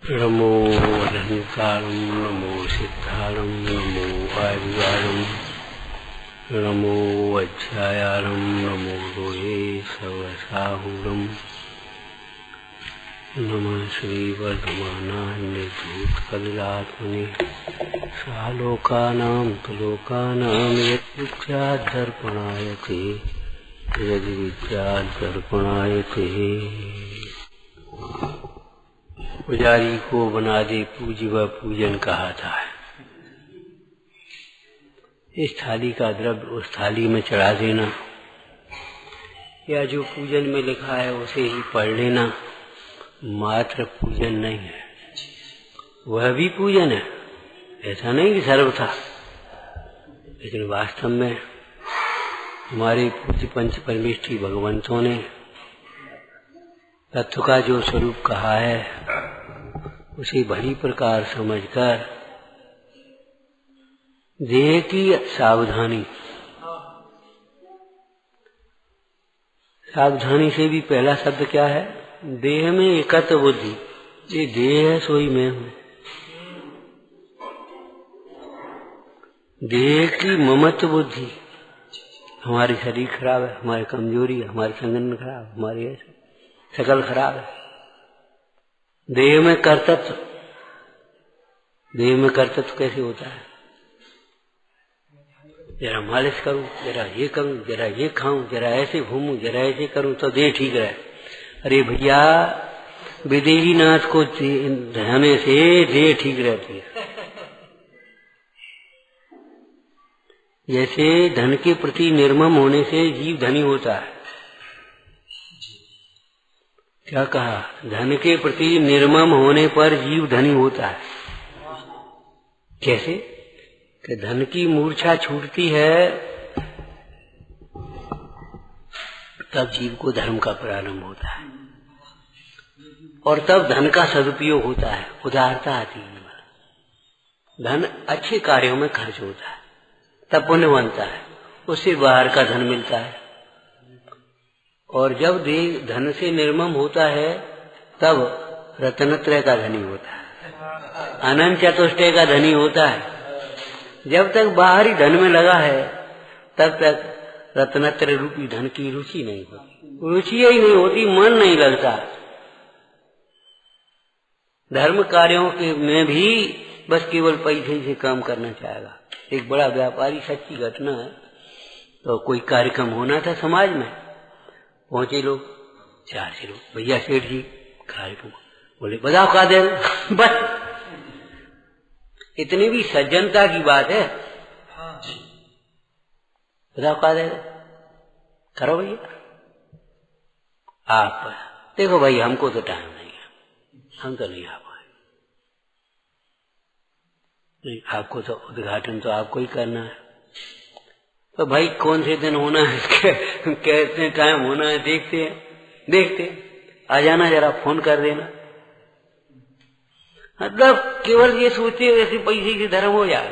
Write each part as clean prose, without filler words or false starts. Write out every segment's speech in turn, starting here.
नमो अनंतारं नमो सिद्धारं नमो आयुर्वाणं नमो अध्यायारं नमो लोहे सर्वसाहुरं नमः श्रीवर्धमानान्यभूतकलिलात्मने सालोकानां तुलोकानां यद्विद्यादर्पणायते यद्विद्यादर्पणायते। पुजारी को बना दे पूज्य व पूजन कहा था। इस थाली का द्रव्य उस थाली में चढ़ा देना या जो पूजन में लिखा है उसे ही पढ़ लेना मात्र पूजन नहीं है, वह भी पूजन है। ऐसा नहीं कि सर्वथा, लेकिन वास्तव में हमारे पूज्य पंच परमेष्ठी भगवंतों ने तत्व का जो स्वरूप कहा है उसे भली प्रकार समझकर देह की सावधानी से भी पहला शब्द क्या है? देह में एकत्व बुद्धि। ये देह है सोई मैं हूँ। देह की ममत्व बुद्धि। हमारी शरीर खराब है, हमारी कमजोरी है, हमारी संगठन खराब, हमारी ऐसा शकल खराब है। देह में कर्तव्य। देह में कर्तव्य कैसे होता है? जरा मालिश करूं, जरा ये करूं, जरा ये खाऊं, जरा ऐसे घूमूं, जरा ऐसे करूं तो देह ठीक रहे। अरे भैया, विदेही नाथ को रहने से देह ठीक रहती है। जैसे धन के प्रति निर्मम होने से जीव धनी होता है। क्या कहा? धन के प्रति निर्मम होने पर जीव धनी होता है। कैसे? कि धन की मूर्छा छूटती है तब जीव को धर्म का प्रारंभ होता है और तब धन का सदुपयोग होता है, उदारता आती है। धन अच्छे कार्यों में खर्च होता है तब पुण्य बनता है, उससे बाहर का धन मिलता है। और जब देह धन से निर्मम होता है तब रत्नत्रय का धनी होता है, अनंत चतुष्टय का धनी होता है। जब तक बाहरी धन में लगा है तब तक रत्नत्रय रूपी धन की रुचि नहीं होती, रुचि ही नहीं होती, मन नहीं लगता। धर्म कार्यों के में भी बस केवल पैसे से काम करना चाहेगा। एक बड़ा व्यापारी, सच्ची घटना है, तो कोई कार्यक्रम होना था समाज में, पहुंचे लोग 4 लोग। भैया सेठ जी कार्यक्रम, बोले बताओ का दे। बस इतनी भी सज्जनता की बात है। बताओ का दे, करो भैया। आप देखो भाई, हमको तो टाइम नहीं है, हम तो नहीं आ पाए। आपको तो उद्घाटन तो आपको ही करना है। तो भाई कौन से दिन होना है, कितने टाइम होना है, देखते आ जाना, जरा फोन कर देना। मतलब केवल ये सोचते वैसे पैसे से धर्म हो जाए।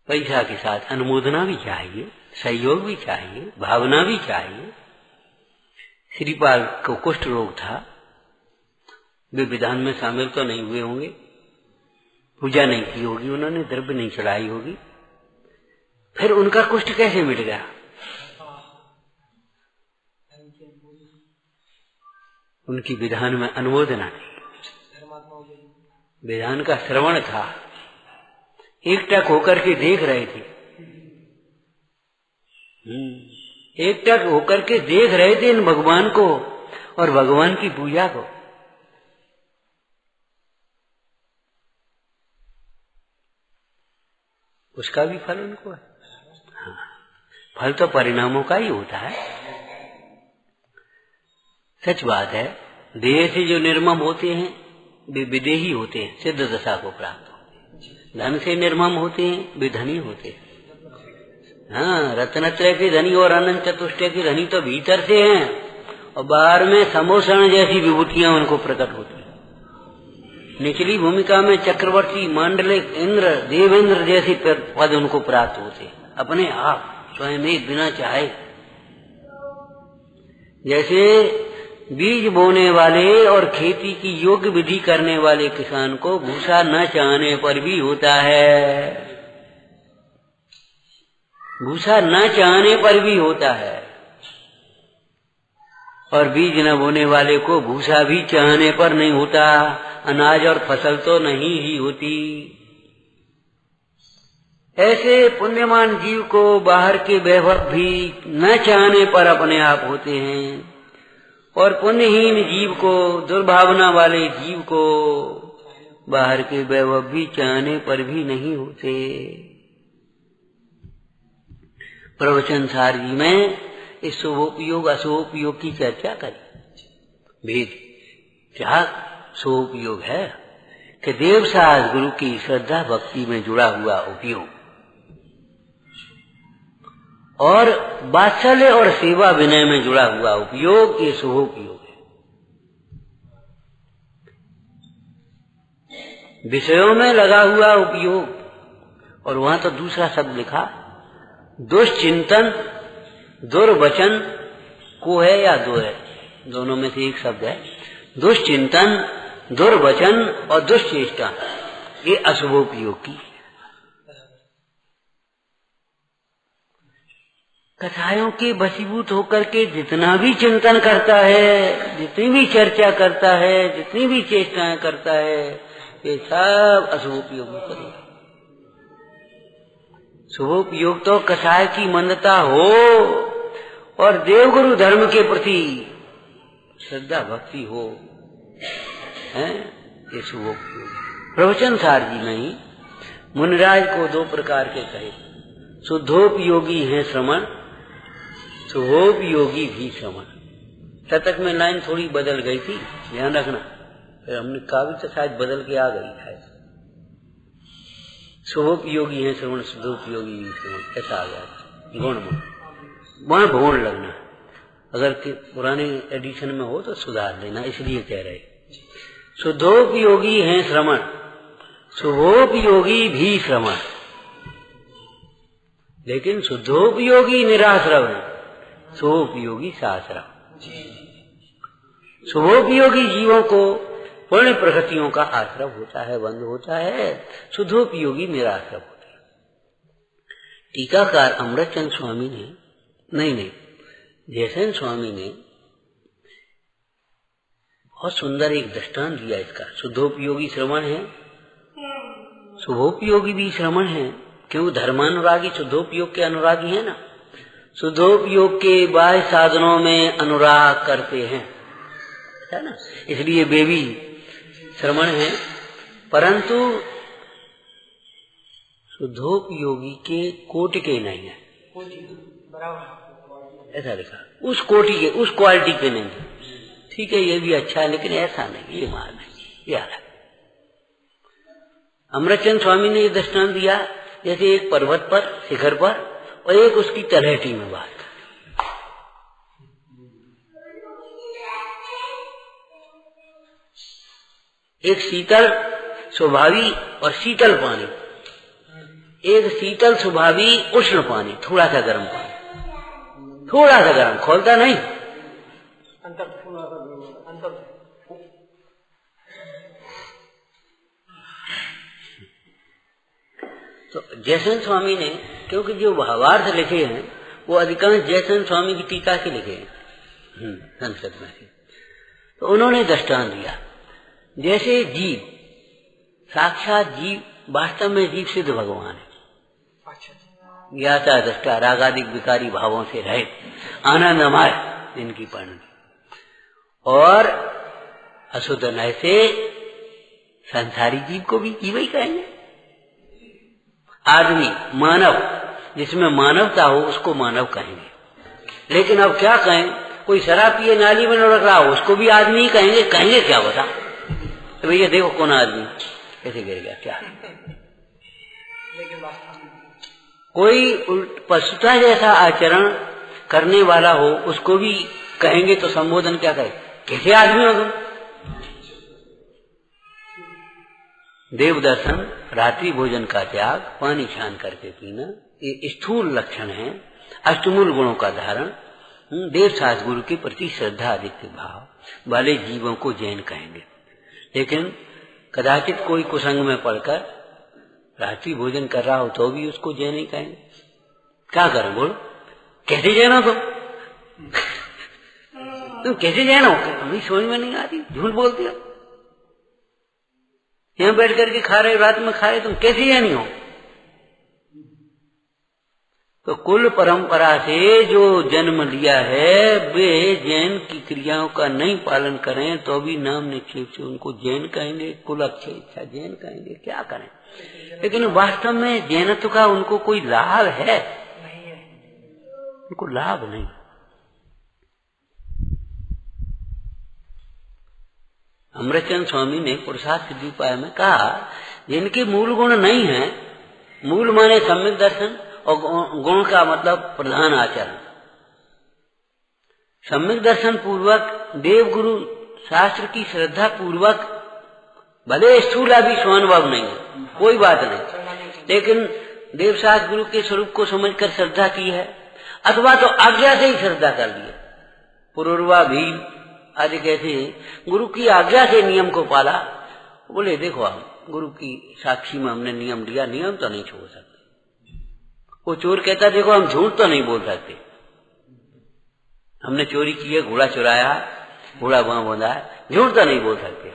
पैसा के साथ अनुमोदना भी चाहिए, सहयोग भी चाहिए, भावना भी चाहिए। श्रीपाल को कुष्ठ रोग था, वे विधान में शामिल तो नहीं हुए होंगे, पूजा नहीं की होगी उन्होंने, द्रव्य नहीं चढ़ाई होगी, फिर उनका कुष्ठ कैसे मिट गया? उनकी विधान में अनुमोदना थी, विधान का श्रवण था, एकटक होकर के देख रहे थे। एकटक होकर के देख रहे थे इन भगवान को और भगवान की पूजा को। उसका भी फल उनको है। हाँ, फल तो परिणामों का ही होता है। सच बात है, देह से जो निर्मम होते हैं वे विदेही होते हैं, सिद्ध दशा को प्राप्त होते हैं। धन से निर्मम होते हैं वे धनी होते हैं। हाँ, रत्नत्रय के धनी और अनंत चतुष्टय के धनी तो भीतर से हैं और बाहर में समोषण जैसी विभूतियां उनको प्रकट होती हैं। निचली भूमिका में चक्रवर्ती, मांडलिक, इंद्र, देवेंद्र जैसे पद उनको प्राप्त होते, अपने आप स्वयं बिना चाहे। जैसे बीज बोने वाले और खेती की योग्य विधि करने वाले किसान को भूसा न चाहने पर भी होता है। भूसा न चाहने पर भी होता है, और बीज न बोने वाले को भूसा भी चाहने पर नहीं होता। अनाज और फसल तो नहीं ही होती। ऐसे पुण्यमान जीव को बाहर के वैभव भी न चाहने पर अपने आप होते हैं, और पुण्यहीन जीव को, दुर्भावना वाले जीव को बाहर के वैभव भी चाहने पर भी नहीं होते। प्रवचन सार जी में इस शुभोपयोग अशुभोपयोग की चर्चा करी। भेद क्या शुभोपयोग है कि देव साहस गुरु की श्रद्धा भक्ति में जुड़ा हुआ उपयोग, और वात्सल्य और सेवा विनय में जुड़ा हुआ उपयोग, ये शुभोपयोग है। विषयों में लगा हुआ उपयोग, और वहां तो दूसरा शब्द लिखा, दुष्चिंतन दुर्वचन को है या दो है, दोनों में से एक शब्द है। दुष्चिंतन दुर्वचन और दुष्चेष्टा, ये अशुभोपयोग की। कथाओं के वशीभूत होकर के जितना भी चिंतन करता है, जितनी भी चर्चा करता है, जितनी भी चेष्टाएं करता है, ये सब अशुभोपयोग में करेगा। शुभोपयोग तो कथाएं की मंदता हो और देवगुरु धर्म के प्रति श्रद्धा भक्ति हो, है ये शुभोपयोग। प्रवचन सार जी में ही मुनिराज को दो प्रकार के कहे, शुद्धोपयोगी है श्रवण, शुभोपयोगी भी श्रवण। शतक में लाइन थोड़ी बदल गई थी, ध्यान रखना, फिर हमने काव्य तो शायद बदल के आ गई है। शुभोपयोगी है श्रवण, शुद्धोपयोगी भी श्रवण, ऐसा आ गया गुण में, वहां भोण लगना। अगर पुराने एडिशन में हो तो सुधार लेना, इसलिए कह रहे। शुद्धोपयोगी है श्रवण, शुभोपयोगी भी श्रवण, लेकिन शुद्धोपयोगी निराश्रव है, शुभोपयोगी साश्रव। शुभोपयोगी जीवों को पुण्य प्रकृतियों का आश्रव होता है, बंध होता है, शुद्धोपयोगी निराश्रव होता है। टीकाकार अमृतचंद स्वामी ने नहीं जयसेन स्वामी ने बहुत सुंदर एक दृष्टांत दिया इसका। शुद्धोपयोगी श्रवण है, शुभोपयोगी भी श्रवण है, क्यों धर्मानुरागी शुद्धोपयोग के अनुरागी है ना। शुद्धोपयोग के बाह्य साधनों में अनुराग करते हैं, है ना, इसलिए वे भी श्रवण है। परंतु शुद्धोपयोगी के कोटि के नहीं है, ऐसा लिखा, उस कोटि के, उस क्वालिटी के नहीं। ठीक है, ये भी अच्छा है, लेकिन ऐसा नहीं, ये मान नहीं, ये अलग। अमृतचंद स्वामी ने ये दृष्टांत दिया, जैसे एक पर्वत पर, शिखर पर, और एक उसकी तलहटी में बात। एक शीतल स्वभावी और शीतल पानी, एक शीतल स्वभावी उष्ण पानी, थोड़ा सा गर्म पानी, थोड़ा सा गर्म, खोलता नहीं, तो जयसेन स्वामी ने, क्योंकि जो भावार्थ लिखे हैं वो अधिकांश जयसेन स्वामी की टीका के लिखे हैं संस्कृत में, तो उन्होंने दृष्टांत दिया। जैसे जीव, साक्षात जीव, वास्तव में जीव सिद्ध भगवान है, ज्ञाता दृष्टा रागादिक विकारी भावों से रहित आनंदमय जिनकी परिणति, और अशुद्ध नय से संसारी जीव को भी जीव ही कहेंगे। आदमी, मानव, जिसमें मानवता हो उसको मानव कहेंगे। लेकिन अब क्या कहें, कोई शराब पिए नाली में लुढ़क रहा हो उसको भी आदमी ही कहेंगे, कहेंगे क्या बता। तो भैया देखो कौन आदमी कैसे गिर गया, क्या कोई पशुता जैसा आचरण करने वाला हो उसको भी कहेंगे, तो संबोधन क्या कहे, कैसे आदमी हो तुम। देव दर्शन, रात्रि भोजन का त्याग, पानी छान करके पीना, ये स्थूल लक्षण है। अष्टमूल गुणों का धारण, देव सास गुरु के प्रति श्रद्धा, अधिक भाव, भले जीवों को जैन कहेंगे, लेकिन कदाचित कोई कुसंग में पड़कर रात्रि भोजन कर रहा हो तो भी उसको जैन ही कहेंगे। क्या करें बोलो, कैसे जैन हो तुम कैसे जैन हो? हमें समझ में नहीं आती, झूठ बोलती हो। यहां बैठ करके खा रहे, रात में खा रहे, तुम कैसे जैन हो? तो कुल परंपरा से जो जन्म लिया है वे जैन की क्रियाओं का नहीं पालन करें तो भी नाम निक्षेप से उनको जैन कहेंगे, कुल अपेक्षा जैन कहेंगे। क्या करें? लेकिन वास्तव में जैनत्व का उनको कोई लाभ है? उनको लाभ नहीं। अमृतचंद स्वामी ने पुरुषार्थ सिद्धिपाय में कहा, जिनके मूल गुण नहीं है, मूल माने सम्यक दर्शन और गुण का मतलब प्रधान आचरण। सम्यक दर्शन पूर्वक देव गुरु शास्त्र की श्रद्धा पूर्वक, भले स्थूल अभी स्वानुभव नहीं है, कोई बात नहीं, लेकिन देव शास्त्र गुरु के स्वरूप को समझकर श्रद्धा की है, अथवा तो आज्ञा से ही श्रद्धा कर ली है। पुरुरवा भीम आदि कैसे गुरु की आज्ञा से नियम को पाला। बोले देखो हम गुरु की साक्षी में हमने नियम लिया, नियम तो नहीं छोड़ सकते। वो चोर कहता देखो हम झूठ तो नहीं बोल सकते, हमने चोरी की है, घोड़ा चुराया, घोड़ा वहां बांधा है, झूठ तो नहीं बोल सकते।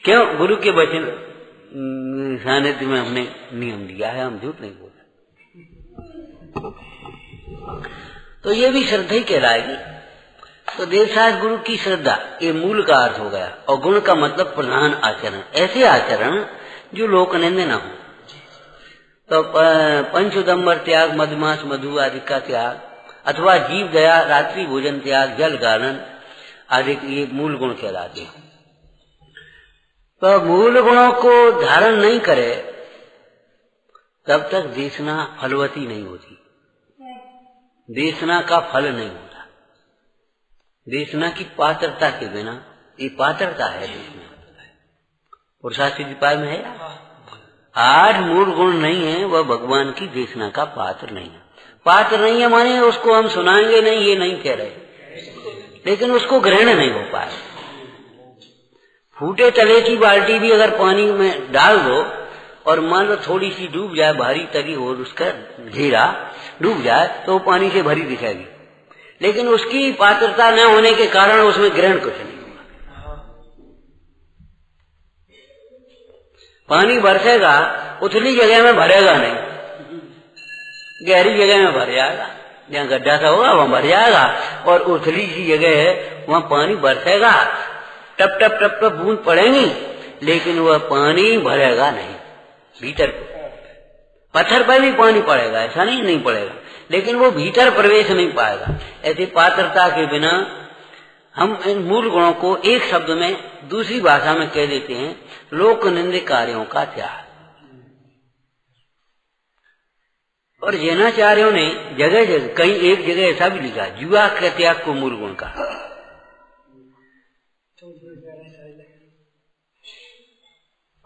क्यों? गुरु के वचन सानिध्य में हमने नियम लिया है, हम झूठ नहीं बोल सकते। तो ये भी श्रद्धा ही कहलाएगी। तो देवशास्त्र गुरु की श्रद्धा ये मूल का अर्थ हो गया, और गुण का मतलब प्रधान आचरण, ऐसे आचरण जो लोकनिंद न हो। तो पंचोदम्बर त्याग, मधुमास मधु आदि का त्याग, अथवा जीव दया, रात्रि भोजन त्याग, जल गालन आदि ये मूल गुण कहलाते हैं। तो मूल गुणों को धारण नहीं करे तब तक देशना फलवती नहीं होती, देशना का फल नहीं होता। देशना की पात्रता के बिना, ये पात्रता है देशना, पुरुषार्थ सिद्धिपाय में है। 8 मूल गुण नहीं है, वह भगवान की देशना का पात्र नहीं है। पात्र नहीं है माने उसको हम सुनाएंगे नहीं, ये नहीं कह रहे, लेकिन उसको ग्रहण नहीं हो पाए। फूटे तले की बाल्टी भी अगर पानी में डाल दो और मान लो थोड़ी सी डूब जाए, भारी तरी हो, उसका घेरा डूब जाए तो पानी से भरी दिखेगी, लेकिन उसकी पात्रता न होने के कारण उसमें ग्रहण कुछ नहीं होगा। पानी बरसेगा, उथली जगह में भरेगा नहीं, गहरी जगह में भर जाएगा, जहाँ गड्ढा सा होगा वहां भर जाएगा, और उथली सी जगह है वहां पानी बरसेगा, टप टप टप टप बूंद पड़ेंगी, लेकिन वह पानी भरेगा नहीं। भीतर पत्थर पर भी पानी पड़ेगा, ऐसा नहीं पड़ेगा, लेकिन वो भीतर प्रवेश नहीं पाएगा। ऐसी पात्रता के बिना हम इन मूल गुणों को एक शब्द में दूसरी भाषा में कह देते हैं, लोक निंदे कार्यों का त्याग। और जैनाचार्यों ने जगह जगह, कहीं एक जगह ऐसा भी लिखा, जुआ के त्याग को मूल गुण का।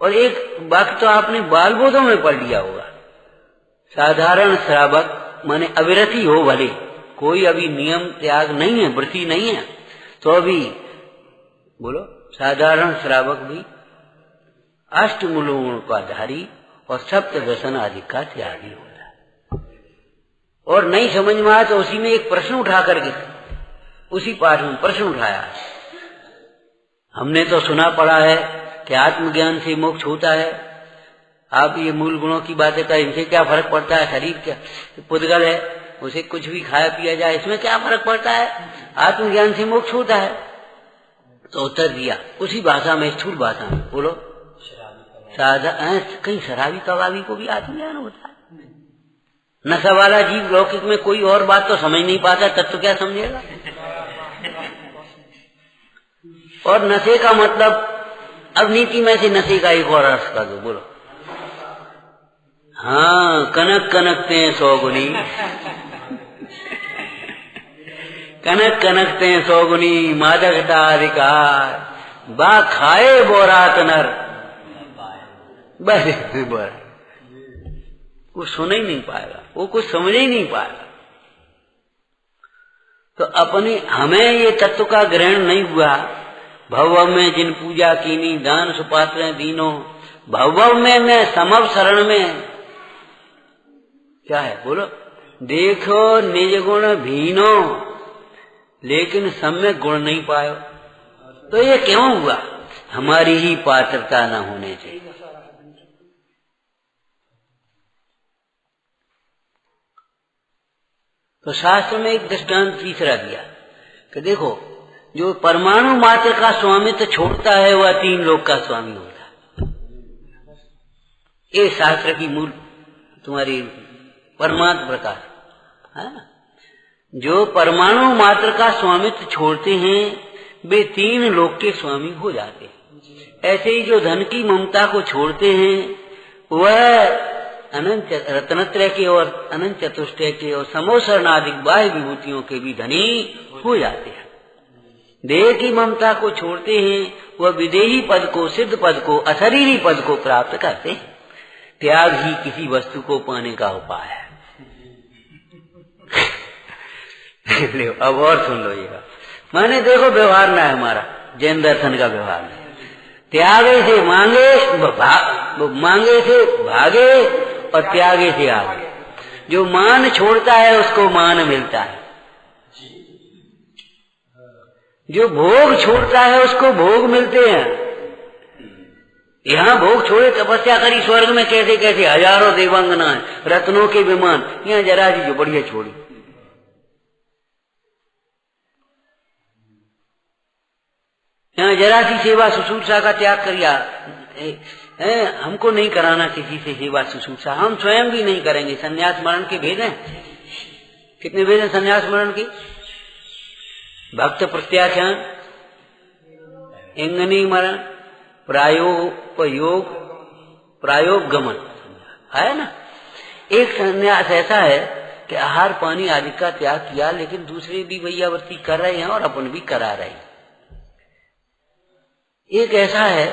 और एक वाक्य तो आपने बाल बोधों में पढ़ लिया होगा, साधारण श्रावक माने अविरति हो, भले कोई अभी नियम त्याग नहीं है, वृत्ति नहीं है, तो अभी बोलो साधारण श्रावक भी अष्ट मूलों का धारी और सप्त व्यसन आदि का त्यागी होता है। और नहीं समझ में आया तो उसी में एक प्रश्न उठा करके, उसी पाठ में प्रश्न उठाया, हमने तो सुना पड़ा है कि आत्मज्ञान से मोक्ष होता है, आप ये मूल गुणों की बातें करें, इनसे क्या फर्क पड़ता है? शरीर क्या पुद्गल है, उसे कुछ भी खाया पिया जाए, इसमें क्या फर्क पड़ता है? आत्मज्ञान से मोक्ष होता है। तो उत्तर दिया उसी भाषा में, स्थूल भाषा में, बोलो कहीं शराबी कबाबी को भी आत्मज्ञान होता है? नशा वाला जीव लौकिक में कोई और बात तो समझ नहीं पाता, तब तो क्या समझेगा? और नशे का मतलब, अब नीति में से नशे का एक और अर्थ कर दो, बोलो। हाँ, कनक कनकते हैं 100 गुनी, कनक कनकते हैं 100 गुनी, मादकता अधिकार, बा खाए बोरात नर, बस वो सुन ही नहीं पाएगा, वो कुछ समझ ही नहीं पाएगा। तो अपने हमें ये तत्व का ग्रहण नहीं हुआ। भव में जिन पूजा कीनी दान सुपात्र दीनो, भव में मैं समव शरण में क्या है बोलो, देखो निज गुण भीनो, लेकिन सम्यक गुण नहीं पायो। तो ये क्यों हुआ? हमारी ही पात्रता न होने से। तो शास्त्र में एक दृष्टांत तीसरा दिया कि देखो, जो परमाणु मात्र का स्वामित्व छोड़ता है वह 3 लोक का स्वामी होता है। ये शास्त्र की मूल तुम्हारी परमात्म प्रकाश है ना। जो परमाणु मात्र का स्वामित्व छोड़ते हैं वे 3 लोक के स्वामी हो जाते हैं। ऐसे ही जो धन की ममता को छोड़ते हैं वह अनंत रत्नत्रय के और अनंत चतुष्टय के और समोसरणादिक बाह्य विभूतियों के भी धनी हो जाते हैं। देह की ममता को छोड़ते हैं वह विदेही पद को, सिद्ध पद को, अशरीरी पद को प्राप्त करते हैं। त्याग ही किसी वस्तु को पाने का उपाय है। अब और सुन लो ये, माने देखो व्यवहार ना है हमारा, जैन दर्शन का व्यवहार नहीं। त्यागे से मांगे, मांगे से भागे और त्यागे से आगे। जो मान छोड़ता है उसको मान मिलता है, जो भोग छोड़ता है उसको भोग मिलते हैं। यहाँ भोग छोड़े तपस्या करी स्वर्ग में कैसे कैसे हजारों देवांगना रत्नों के विमान, यहाँ जरा सी जो बढ़िया छोड़ी। यहाँ जरा सी सेवा शुश्रूषा का त्याग करिया, हमको नहीं कराना किसी से सेवा शुश्रूषा, हम स्वयं भी नहीं करेंगे। संन्यास मरण के भेद हैं, कितने भेद हैं संन्यास मरण के? भक्त प्रत्याख्यान, इंगनी मरण, प्रायोपयोग, प्रायोग गमन है ना। एक संन्यास ऐसा है कि आहार पानी आदि का त्याग किया, लेकिन दूसरे भी वैयावर्ती कर रहे हैं और अपन भी करा रहे हैं। एक ऐसा है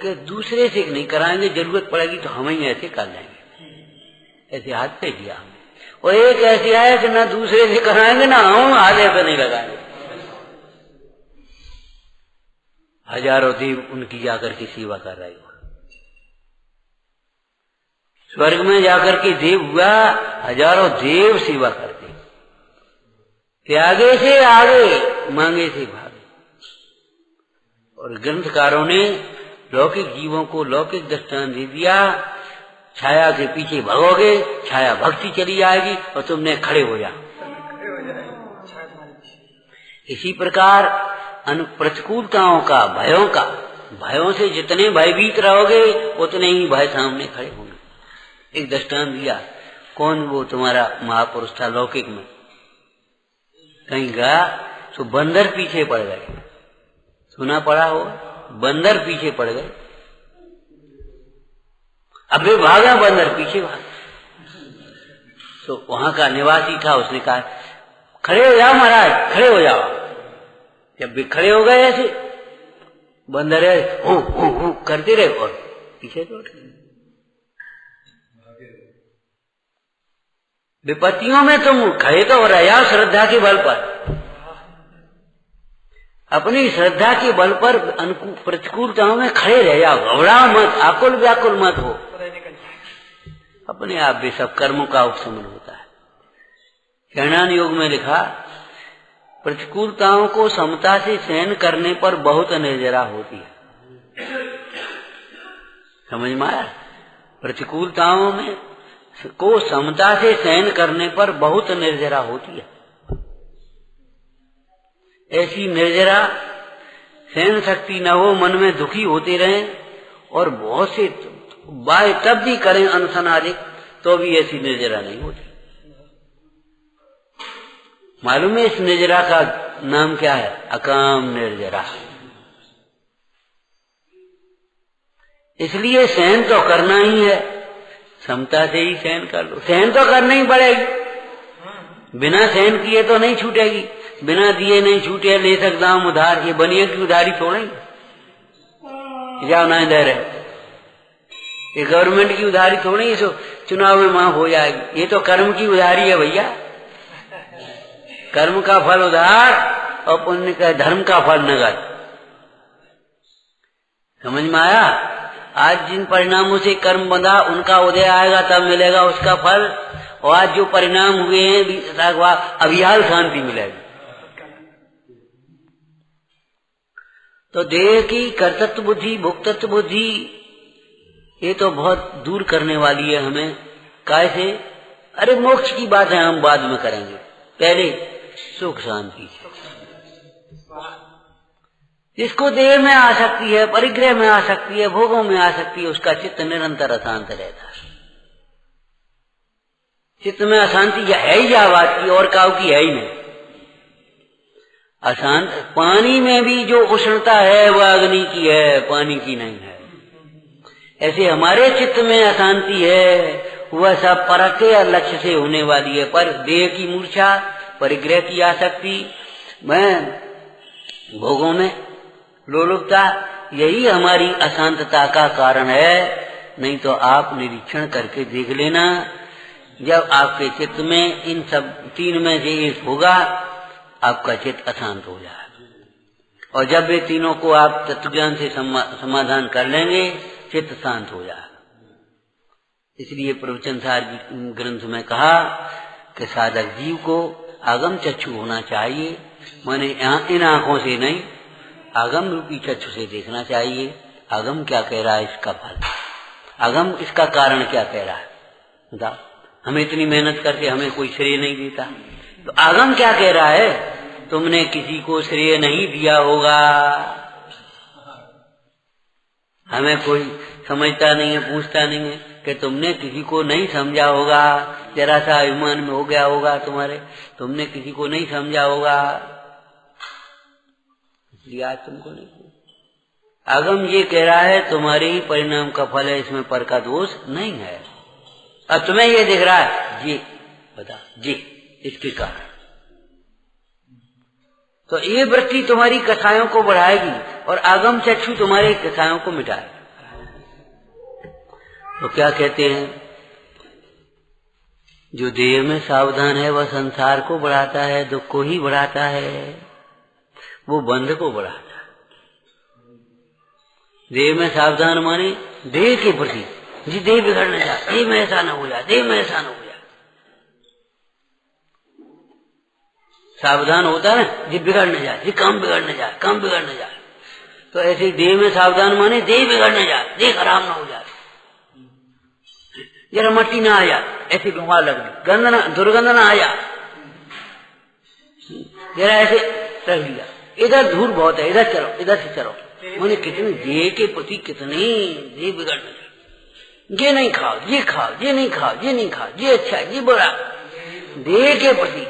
कि दूसरे से नहीं कराएंगे, जरूरत पड़ेगी तो हम ही ऐसे कर लेंगे, ऐसे हाथ पे दिया हमने। और एक ऐसी है कि ना दूसरे से कराएंगे ना हम हाथ पे नहीं लगाएंगे। हजारों देव उनकी जाकर के सेवा कर रहे हो। स्वर्ग में जाकर के देव हुआ, हजारों देव सेवा करते। त्यागे से आगे, मांगे से भागे। और ग्रंथकारों ने लौकिक जीवों को लौकिक दृष्टांत दे दिया। छाया के पीछे भागोगे, छाया भक्ति चली जाएगी और तुमने खड़े हो जाओ। इसी प्रकार प्रतिकूलताओं का, भयों से जितने भयभीत रहोगे उतने ही भय सामने खड़े होंगे। एक दृष्टांत दिया, कौन वो तुम्हारा महापुरुष था लौकिक में, कहीं गया तो बंदर पीछे पड़ गए, सुना पड़ा हो, बंदर पीछे पड़ गए। अबे भागा बंदर, पीछे भागा। तो वहां का निवासी था, उसने कहा खड़े हो जाओ महाराज, खड़े हो जाओ। जब भी खड़े हो गए ऐसे, बंदर हो करते रहे और पीछे लौट गए। विपत्तियों में तुम खड़े तो हो रहे हो श्रद्धा के बल पर, अपनी श्रद्धा के बल पर प्रतिकूलताओं में खड़े रह जाओ, घबराओ मत, आकुल व्याकुल मत हो। अपने आप भी सब कर्मों का उपशमन होता है। ज्ञान योग में लिखा, प्रतिकूलताओं को समता से सहन करने पर बहुत निर्जरा होती है। समझ में आया? प्रतिकूलताओं में को समता से सहन करने पर बहुत निर्जरा होती है। ऐसी निर्जरा सहन शक्ति न हो, मन में दुखी होते रहें और बहुत से बाय तब भी करें अनशन आदि, तो भी ऐसी निर्जरा नहीं होती। मालूम है इस निर्जरा का नाम क्या है? अकाम निर्जरा। इसलिए सहन तो करना ही है, क्षमता से ही सहन कर लो। सहन तो करना ही पड़ेगी, बिना सहन किए तो नहीं छूटेगी। बिना दिए नहीं छूटे, ले सकता हूं उधार, ये बनिए की उधारी थोड़ी जाओ ना दे रहे, ये गवर्नमेंट की उधारी थोड़ी है, चुनाव में माफ हो जाएगी। ये तो कर्म की उधारी है भैया। कर्म का फल उधार और पुण्य का धर्म का फल नगद। समझ में आया? आज जिन परिणामों से कर्म बंधा उनका उदय आएगा तब मिलेगा उसका फल, और आज जो परिणाम हुए हैं अभिहाल शांति मिलेगी। तो देह की कर्तृत्व बुद्धि, भोक्तृत्व बुद्धि ये तो बहुत दूर करने वाली है हमें। कैसे? अरे मोक्ष की बात है, हम बाद में करेंगे, पहले सुख शांति। जिसको देह में आ सकती है, परिग्रह में आ सकती है, भोगों में आ सकती है, उसका चित्त निरंतर अशांत रहता है। चित्त में अशांति है ही या बात की, और काव की है ही नहीं। अशांत पानी में भी जो उष्णता है वह अग्नि की है, पानी की नहीं है। ऐसे हमारे चित्त में अशांति है, वह सब परके और लक्ष्य से होने वाली है। पर देह की मूर्छा, परिग्रह की आसक्ति, मैं भोगों में लोलुपता, यही हमारी अशांतता का कारण है। नहीं तो आप निरीक्षण करके देख लेना, जब आपके चित्त में इन सब तीन में से एक होगा, आपका चित्त अशांत हो जाएगा। और जब वे तीनों को आप तत्वज्ञान से समाधान कर लेंगे, चित्त शांत हो जाएगा। इसलिए प्रवचन सार ग्रंथ में कहा कि साधक जीव को आगम चक्षु होना चाहिए, माने इन आंखों से नहीं, आगम रूपी चक्षु से देखना चाहिए। आगम क्या कह रहा है, इसका फल, आगम इसका कारण क्या कह रहा है बताओ। हमें इतनी मेहनत करके हमें कोई श्रेय नहीं देता, तो आगम क्या कह रहा है, तुमने किसी को श्रेय नहीं दिया होगा। हमें कोई समझता नहीं है, पूछता नहीं है कि तुमने किसी को नहीं समझा होगा, जरा सा अभिमान में हो गया होगा तुम्हारे, तुमने किसी को नहीं समझा होगा, इसलिए आज तुमको नहीं। आगम ये कह रहा है तुम्हारे ही परिणाम का फल है, इसमें पर का दोष नहीं है। अब तुम्हें ये दिख रहा है जी, बता जी इसके कारण, तो ये वृत्ति तुम्हारी कथाओं को बढ़ाएगी और आगम चक्षु तुम्हारे कथाओं को मिटाएगी। तो क्या कहते हैं, जो देह में सावधान है वह संसार को बढ़ाता है, दुख को ही बढ़ाता है, वो बंध को बढ़ाता है। देह में सावधान माने देह के प्रति, जी देह बिगड़ न जाए, देह में ऐसा न हो जाए, देह में ऐसा न हो जाए। सावधान होता है ना, जी बिगड़ न जाए, जी काम बिगड़ न जाए, काम बिगड़ न जाए। तो ऐसे देह में सावधान माने देह बिगड़ न जाए, देह खराब न हो जाए, जरा मट्टी ना आ जाए, ऐसी बीमार लगनी, गंध ना, दुर्गंध ना आ जाए, जरा ऐसे रख लिया, इधर धूल बहुत है, इधर चलो, इधर से चलो। मैंने कितनी देह के प्रति कितनी देह बिगड़ न जाए, ये नहीं खाओ, ये खाओ, ये नहीं खाओ, ये नहीं खाओ, ये अच्छा, ये बुरा, देह के प्रति।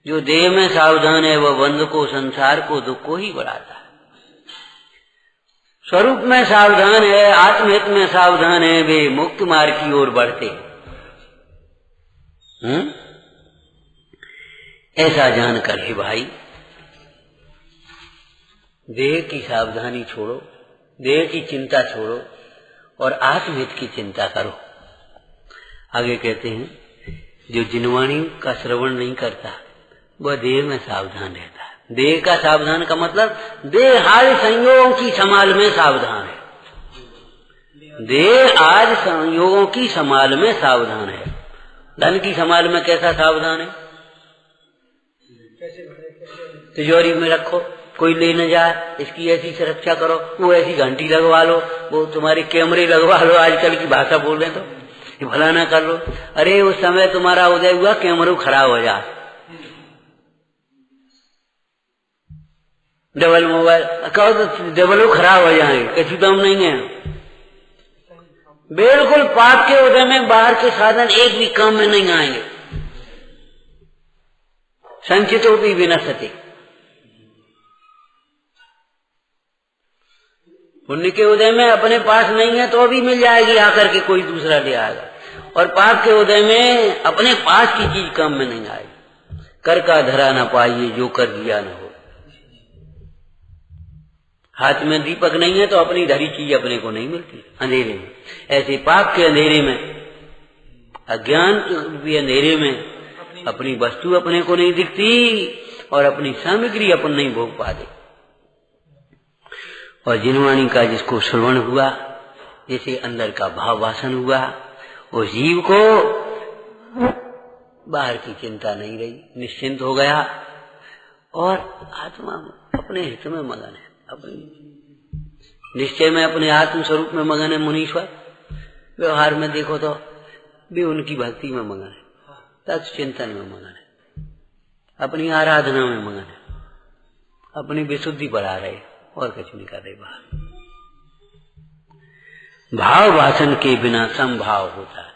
जो देह में सावधान है वह बंध को, संसार को, दुख को ही बढ़ाता है। स्वरूप में सावधान है, आत्महित में सावधान है, वे मुक्त मार्ग की ओर बढ़ते हैं। ऐसा जानकर हे भाई, देह की सावधानी छोड़ो, देह की चिंता छोड़ो और आत्महित की चिंता करो। आगे कहते हैं, जो जिनवाणी का श्रवण नहीं करता वह देह में सावधान रहता है। देह का सावधान का मतलब देह आज संयोगों की संभाल में सावधान है। देह आज संयोगों की संभाल में सावधान है। धन की संभाल में कैसा सावधान है, तिजोरी में रखो, कोई ले न जाए, इसकी ऐसी सुरक्षा करो, वो ऐसी घंटी लगवा लो, वो तुम्हारे कैमरे लगवा लो, आजकल की भाषा बोल रहे तो ये भला ना कर लो। अरे उस समय तुम्हारा उदय हुआ, कैमरा खराब हो जाए, डबल मोबाइल कहो तो डबल खराब हो जाएंगे, कैसी दम नहीं है। बिल्कुल पाप के उदय में बाहर के साधन एक भी काम में नहीं आएंगे। संचितो भी विनश्यति, पुण्य के उदय में अपने पास नहीं है तो भी मिल जाएगी, आकर के कोई दूसरा ले आएगा। और पाप के उदय में अपने पास की चीज काम में नहीं आएगी। कर का धरा न पाइए, जो कर दिया न हो। हाथ में दीपक नहीं है तो अपनी धरी चीज अपने को नहीं मिलती अंधेरे में। ऐसे पाप के अंधेरे में, अज्ञान के अंधेरे में अपनी वस्तु अपने को नहीं दिखती और अपनी सामग्री अपन नहीं भोग पाते। और जिनवाणी का जिसको श्रवण हुआ, जैसे अंदर का भाव वासन हुआ, उस जीव को बाहर की चिंता नहीं रही, निश्चिंत हो गया और आत्मा अपने हित में मगन है, अपने निश्चय में, अपने आत्म स्वरूप में मगन है। मुनीश्वर व्यवहार में देखो तो भी उनकी भक्ति में मगन है, तत्व चिंतन में मगन है, अपनी आराधना में मगन है, अपनी विशुद्धि बढ़ा रहे और कुछ नहीं कर रहे बाहर। भाव वासन के बिना संभाव होता है।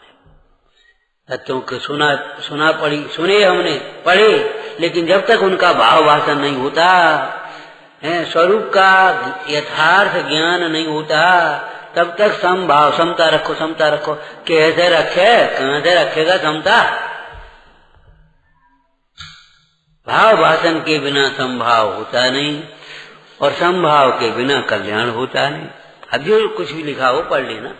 तत्वों को सुने हमने, पढ़े, लेकिन जब तक उनका भाव वासन नहीं होता है, स्वरूप का यथार्थ ज्ञान नहीं होता, तब तक समभाव, समता रखो, समता रखो। कैसे रखे, कहां से रखेगा समता? भाव वासन के बिना संभाव होता नहीं और संभाव के बिना कल्याण होता नहीं। अब जो कुछ भी लिखा हो पढ़ लेना,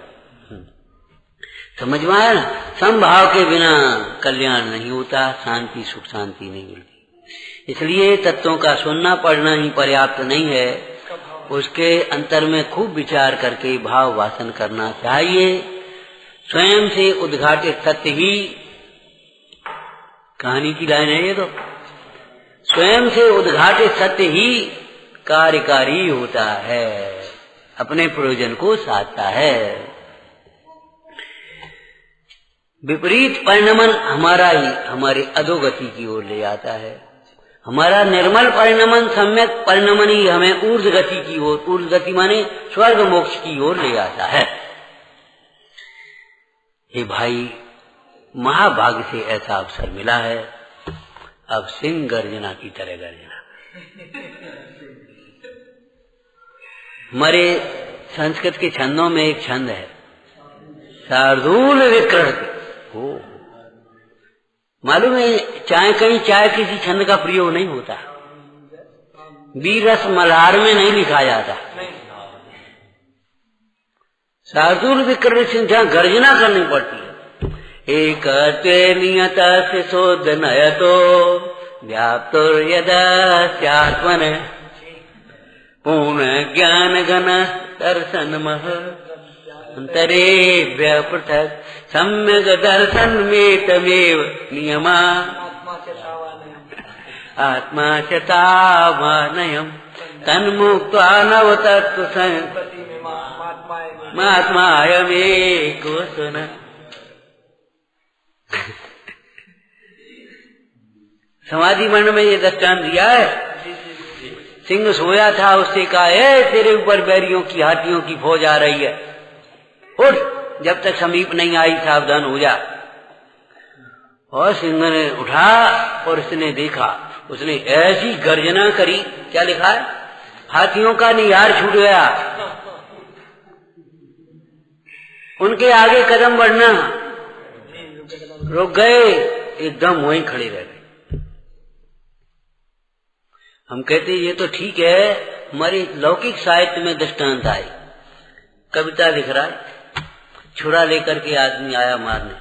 समझ में आया ना? संभाव के बिना कल्याण नहीं होता, शांति, सुख शांति नहीं मिलती। इसलिए तत्वों का सुनना पढ़ना ही पर्याप्त नहीं है, उसके अंतर में खूब विचार करके भाव वासन करना चाहिए। स्वयं से उद्घाटित सत्य ही, कहानी की लाइन है ये तो, स्वयं से उद्घाटित सत्य ही कार्यकारी होता है, अपने प्रयोजन को साधता है। विपरीत परिणमन हमारा ही हमारी अधोगति की ओर ले जाता है। हमारा निर्मल परिणमन, सम्यक परिणमन ही हमें ऊर्ध्व गति की ओर, ऊर्ध्व गति माने स्वर्ग मोक्ष की ओर ले जाता है। हे भाई, महाभाग्य से ऐसा अवसर मिला है, अब सिंह गर्जना की तरह गर्जना। हमारे संस्कृत के छंदों में एक छंद है, शार्दूल विकृत। हो मालूम है, चाहे कहीं चाहे किसी छंद का प्रयोग नहीं होता, बीरस मल्हार में नहीं लिखा जाता। शार्दूल विकृत सिंह, जहाँ गर्जना करनी पड़ती है। एक नियत से शोध नयतो व्याप्तोर्यदात्मन पूर्ण ज्ञान घन दर्शन मह अंतरेभ्य पृथक सम्यक दर्शन में तमेव नियमा आत्मा चतावानयम् तन्मुक्त्वा नवतत्व महात्मायमेको सुन। समाधि मंडल में ये दृष्टांत दिया है। सिंह सोया था, उससे कहा, तेरे ऊपर बैरियों की, हाथियों की फौज आ रही है, उठ, जब तक समीप नहीं आई सावधान हो जा। और सिंह ने उठा और उसने देखा, उसने ऐसी गर्जना करी, क्या लिखा है, हाथियों का निहार छूट गया, उनके आगे कदम बढ़ना रुक गए, एकदम वहीं खड़े रह गए। हम कहते ये तो ठीक है, हमारे लौकिक साहित्य में दृष्टांत आई, कविता लिख रहा है, छुरा लेकर के आदमी आया मारने,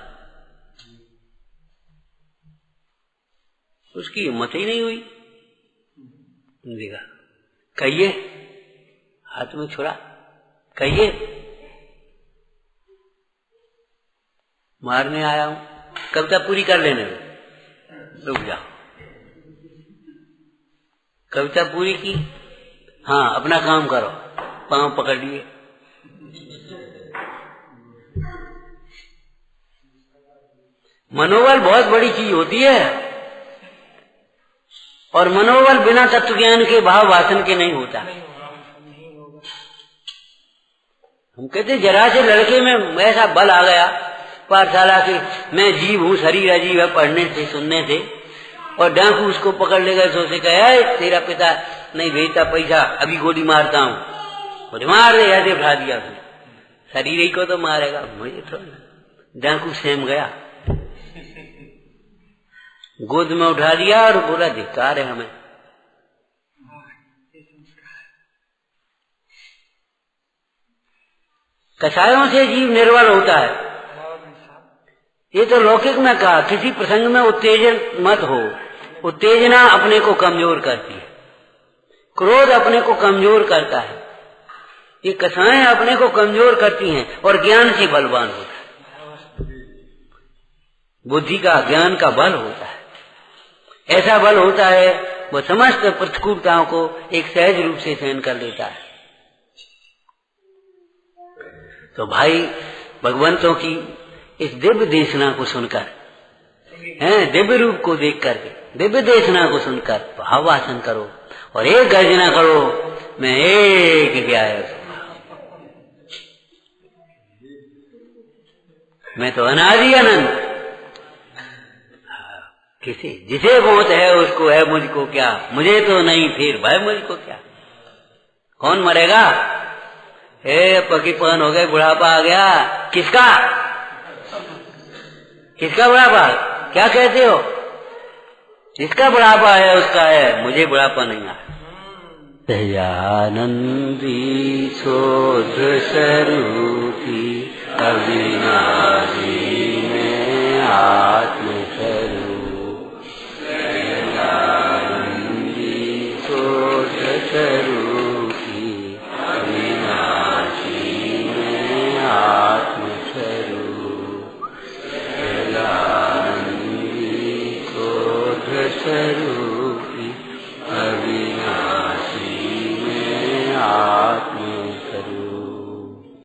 उसकी हिम्मत ही नहीं हुई। देखा, कहिए, हाथ में छुरा, कहिए मारने आया हूं, कविता पूरी कर लेने दो, रुक जाओ। कविता पूरी की, हाँ अपना काम करो, पांव पकड़ लिए। मनोबल बहुत बड़ी चीज होती है, और मनोबल बिना तत्व ज्ञान के, भाव वासन के नहीं होता। हम कहते जरा से लड़के में ऐसा बल आ गया पाठशाला के, मैं जीव हूँ, शरीर अजीब है, पढ़ने से सुनने से, और डाकू उसको पकड़ ले गए, सोचे कहे तेरा पिता नहीं भेजता पैसा, अभी गोली मारता हूँ, बोले मार दे, ऐसे उठा दिया उसने, शरीर ही को तो मारेगा, मुझे थोड़ा। डाकू सेम गया, गोद में उठा दिया और बोला धिक्कार है हमें। कसायों से जीव निर्बल होता है, ये तो लौकिक में कहा, किसी प्रसंग में उत्तेजन मत हो। उत्तेजना अपने को कमजोर करती है, क्रोध अपने को कमजोर करता है, ये कसाएं अपने को कमजोर करती हैं और ज्ञान से बलवान होता है। बुद्धि का, ज्ञान का बल होता है, ऐसा बल होता है वो समस्त प्रतिकूलताओं को एक सहज रूप से सहन कर लेता है। तो भाई भगवंतों की इस दिव्य देशना को सुनकर, दिव्य रूप को देख करके, दिव्य देशना को सुनकर भावासन करो और एक गर्जना करो, मैं एक गायक, मैं तो अनादि अनंत, किसी जिसे मौत है उसको है, मुझको क्या, मुझे तो नहीं फिर भाई मुझको क्या। कौन मरेगा? पकीपन हो गए, बुढ़ापा आ गया। किसका? किसका बुढ़ापा? क्या कहते हो? जिसका बुढ़ापा है उसका है, मुझे बुढ़ापा नहीं आया। दयानंदी शोध स्वरूपी अविनाशी